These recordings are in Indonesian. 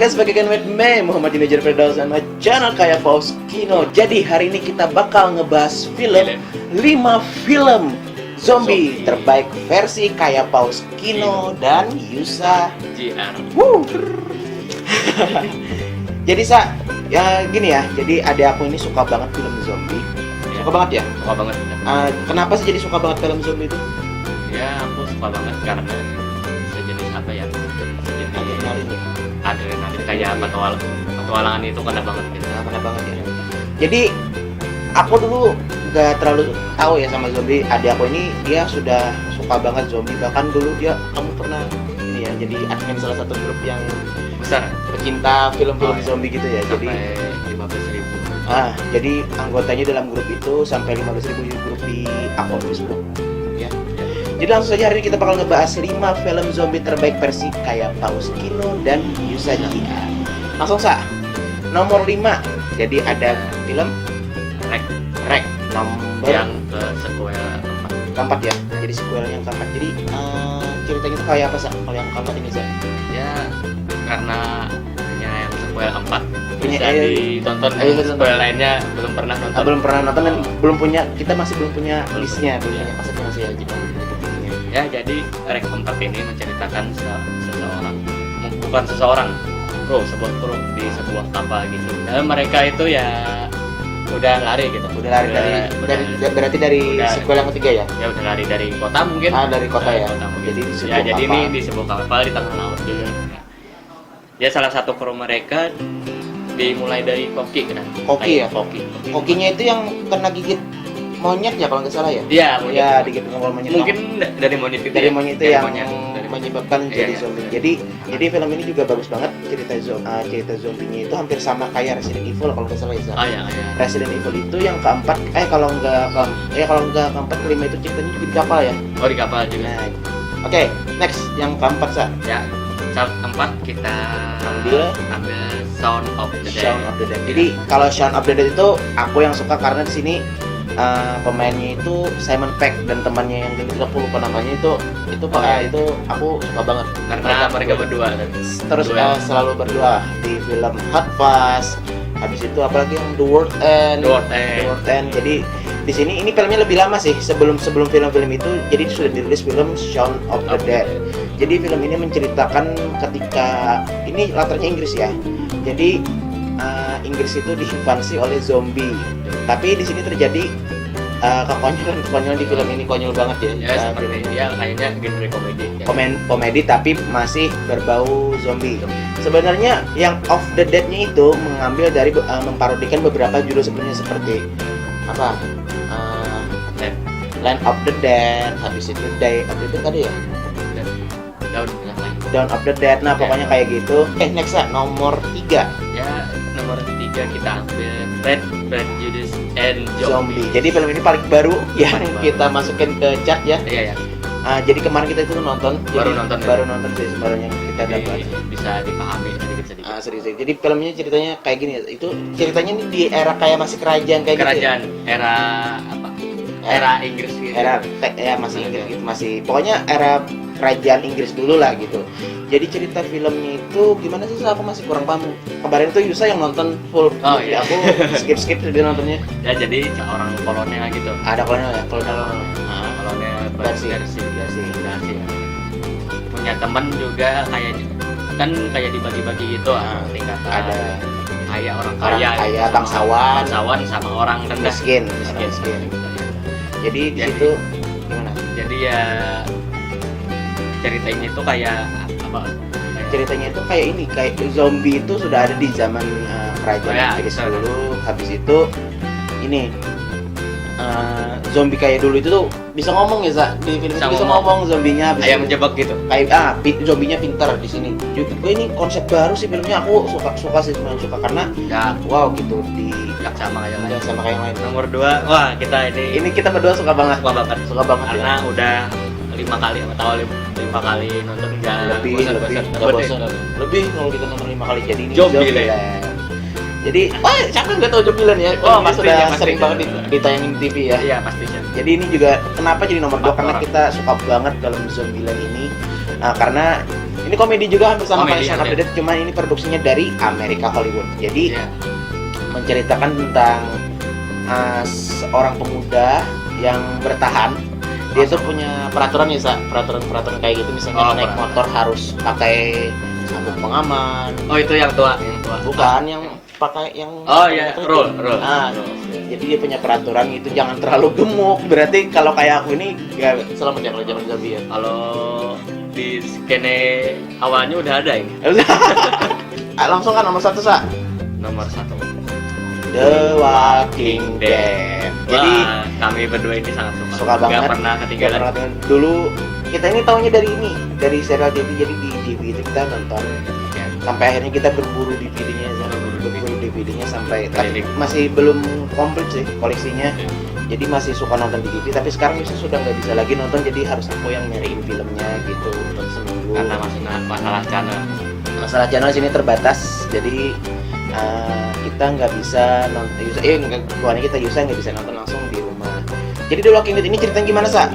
guys, bagaimana with me Muhammad Dinajar Firdaus sama channel Kaya Paus Kino. Jadi hari ini kita bakal ngebahas film 5 film zombie terbaik versi Kaya Paus Kino dan Yusa JR. Jadi ya gini ya. Jadi adik aku ini suka banget film zombie. Suka banget ya? Suka banget. Kenapa sih jadi suka banget film zombie itu? Ya aku suka banget karena sejenis apa ya? Sejenis adrenalin kayak petualangan itu kena banget gitu. Kena banget ya. Jadi aku dulu gak terlalu tahu ya sama zombie. Adik aku ini dia sudah suka banget zombie. Bahkan dulu kamu pernah ini ya jadi admin salah satu grup yang Besar. pecinta film-film iya. zombie gitu ya. Jadi Sampai 15.000. jadi anggotanya dalam grup itu sampai 15.000 grup di akun Facebook ya. Jadi langsung saja hari ini kita bakal ngebahas 5 film zombie terbaik versi Kaya Paus Kino dan Yusa JR. Langsung nomor 5. Jadi ada film Rek nomor Yang ke sequel keempat ya. Jadi sequel yang keempat. Jadi ceritanya itu kayak apa kalau yang keempat ini ya karena punya yang sequel 4 Punya, bisa ditonton. Sequel lainnya belum pernah nonton. belum pernah nonton dan kita masih belum punya listnya, belum punya kasetnya masih aja. Ya jadi Rek 4 ini menceritakan seseorang, bukan seseorang, sebuah kru di sebuah kapal gitu. Dan mereka itu ya udah lari gitu. Udah lari berarti dari sequel yang ketiga ya? Ya udah lari dari kota mungkin. Dari kota ya. Kota mungkin. Jadi di sebuah ya jadi kapal. ini di sebuah kapal di tengah laut juga. Ya salah satu kru mereka dimulai dari koki kan. Koki ya? Kokinya itu yang kena gigit monyet ya kalau nggak salah ya? Iya, Ya, digigit monyet. mungkin dari monyet itu. Dari monyet itu yang dari menyebabkan jadi zombie. Jadi film ini juga bagus banget cerita zombinya itu hampir sama kayak Resident Evil kalau nggak salah ya. iya. Resident Evil itu yang keempat kalau nggak keempat kelima itu ceritanya juga di kapal ya. Oh, di kapal juga. Nah, oke, next yang keempat Ya, keempat kita ambil Shaun of the Dead. Shaun of the Dead. Jadi kalau Shaun of the Dead itu aku yang suka karena di sini pemainnya itu Simon Pegg dan temannya yang kita lupa namanya itu aku suka banget Karena mereka berdua kan. terus selalu berdua di film Hot Fuzz. Habis itu apalagi yang The World End. Jadi di sini ini filmnya lebih lama sih sebelum film-film itu. Jadi sudah dirilis film Shaun of the Dead. Jadi film ini menceritakan ketika ini latarnya Inggris ya. Jadi Inggris itu diinvasi oleh zombie. Tapi di sini terjadi kekonyolan di film ini, konyol banget ya. Ya, seperti ya kayaknya genre komedi. Ya. Komedi tapi masih berbau zombie. Sebenarnya yang Of the Dead-nya itu mengambil dari memparodikan beberapa judul sebelumnya seperti apa? Land of the Dead, habis itu Day of the Dead tadi ya? Dawn of the Dead. Nah, pokoknya kayak gitu. Next nomor 3. Ya, nomor 3 kita ambil Red Prejudice and Zombie. Jadi film ini paling baru yang kita masukin ke chart ya. Iya. Jadi kemarin kita itu nonton. Baru nonton sih baru yang kita dapat. Bisa dipahami sedikit. Sedikit. Jadi filmnya ceritanya kayak gini ya. Itu ceritanya ini di era kayak masih kerajaan kayak kerajaan, gitu. Ya? era apa? Era Inggris gitu. Masih Inggris gitu, masih pokoknya era kerajaan Inggris dulu lah gitu. Jadi cerita filmnya itu gimana sih? Aku masih kurang paham. Kemarin tuh Yusa yang nonton full. Oh iya. Aku skip dia nontonnya. Ya jadi orang kolonel gitu. Ada kolonel ya, kolonel Versi. Punya teman juga kayak dibagi-bagi gitu tingkatan. Ada kaya orang kaya, bangsawan sama orang rendah miskin. Jadi di situ gimana? Jadi ya ceritanya itu kayak apa? Ceritanya itu kayak ini, kayak zombie itu sudah ada di zaman kerajaan Inggris dulu. Habis itu ini zombie kayak dulu itu tuh bisa ngomong ya, di film itu bisa ngomong zombinya. Ayam menjebak gitu. Kayak zombinya pintar di sini. Juga ini konsep baru sih filmnya, aku suka sih, suka karena ya wow gitu di sama kayak yang lain. Nomor 2, wah kita kita berdua suka banget karena ya. Udah 5 kali atau 5 kali nonton lebih kalau kita nonton 5 kali. Jadi ini Zombieland. Jadi siapa nggak tahu Zombieland ya? Sudah sering banget ditayangin TV ya. Iya pastinya. Jadi ini juga kenapa jadi nomor 2 karena kita suka banget dalam Zombieland ini. Nah, karena ini komedi juga hampir sama kayak Komedi, Shaun of the Dead, cuman ini produksinya dari Amerika Hollywood. Jadi Iya. menceritakan tentang seorang pemuda yang bertahan. Dia tuh punya peraturan ya, peraturan kayak gitu, misalnya naik peraturan. motor harus pakai sabuk pengaman. Oh, itu yang tua. Bukan yang pakai yang Oh iya, rule. Nah, jadi dia punya peraturan itu jangan terlalu gemuk. Berarti kalau kayak aku ini gak selamat ya kalau zaman zombie ya. Kalau di skene awalnya udah ada ini. Langsung kan nomor 1 Sa. Nomor 1. The Walking Dead. Jadi Wah, kami berdua ini sangat suka banget. Gak pernah ketinggalan. Gak pernah. Dulu kita ini taunya dari ini, dari serial TV. Jadi di TV itu kita nonton sampai akhirnya kita berburu DVD-nya, berburu DVD-nya sampai tapi masih belum komplit sih koleksinya. Jadi masih suka nonton di TV, tapi sekarang sudah nggak bisa lagi nonton, jadi harus aku yang nyariin filmnya gitu untuk seminggu. Karena masalah channel. Masalah channel sini terbatas, jadi kita nggak bisa nonton. Bukan kita Yusa nggak bisa nonton langsung di rumah. Jadi The Walking Dead ini ceritanya gimana Sa?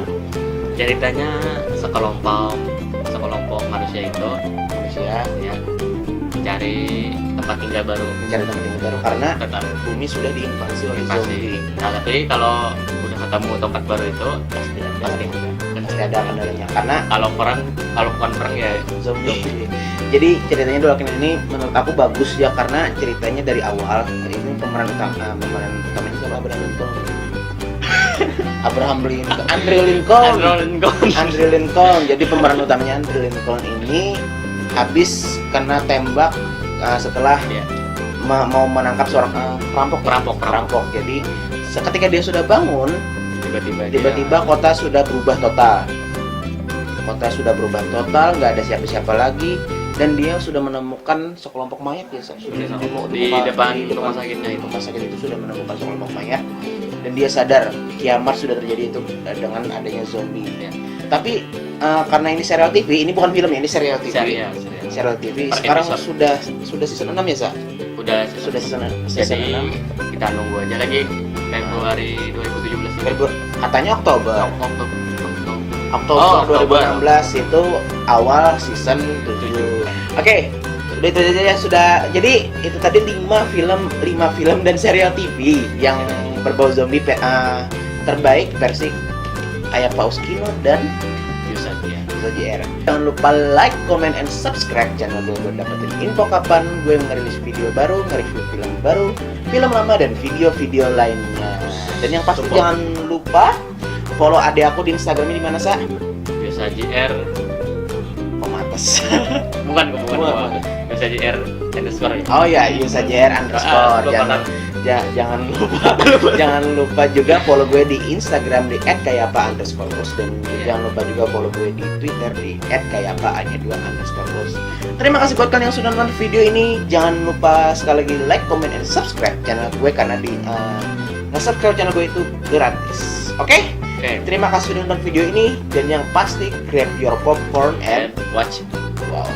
Ceritanya sekelompok manusia itu ya cari tempat tinggal baru. Mencari tempat tinggal baru karena Tetap bumi sudah diinvasi oleh invasi. zombie. Nah, tapi kalau udah ketemu tempat baru itu Pasti ada kendalanya karena kalau bukan perang ya zombie. Jadi ceritanya The Walking Dead ini menurut aku bagus ya karena ceritanya dari awal. Ini pemeran utamanya siapa? Andre Lincoln. Jadi pemeran utamanya Andre Lincoln ini habis kena tembak setelah mau menangkap seorang perampok. Jadi ketika dia sudah bangun, tiba-tiba kota sudah berubah total. Nggak ada siapa-siapa lagi, dan dia sudah menemukan sekelompok mayat ya. Di depan rumah sakitnya itu. Rumah sakit itu sudah menemukan sekelompok mayat, dan dia sadar kiamat sudah terjadi itu dengan adanya zombie. Ya. Tapi karena ini serial TV, ini bukan film ya, ini serial TV. Serial TV. Sekarang sudah season 6 ya, Sa? Sudah season 6. Jadi kita nunggu aja lagi Februari 2017 ini. Katanya Oktober Oh, 2016 itu awal season 7. Oke. Udah itu aja ya, sudah. Jadi itu tadi 5 film dan serial TV yang berbau zombie terbaik versi kayak Paus Kino dan Yusa JR. Jangan lupa like, comment, and subscribe channel gue buat dapetin info kapan gue ngerilis video baru, nge-review film baru, film lama, dan video-video lainnya. Dan yang pasti jangan lupa follow adek aku di Instagramnya di mana, Sa? Yusa JR. Pematas. Bukan. Yusa JR _ Oh ya, Yusa JR _. Jangan lupa juga follow gue di Instagram di @kayapa_bos, dan jangan lupa juga follow gue di Twitter di @kayapa_2_bos. Terima kasih buat kalian yang sudah nonton video ini. Jangan lupa sekali lagi like, comment, and subscribe channel gue karena di nge-subscribe channel gue itu gratis. Oke? Terima kasih sudah nonton video ini, dan yang pasti grab your popcorn and watch. wow.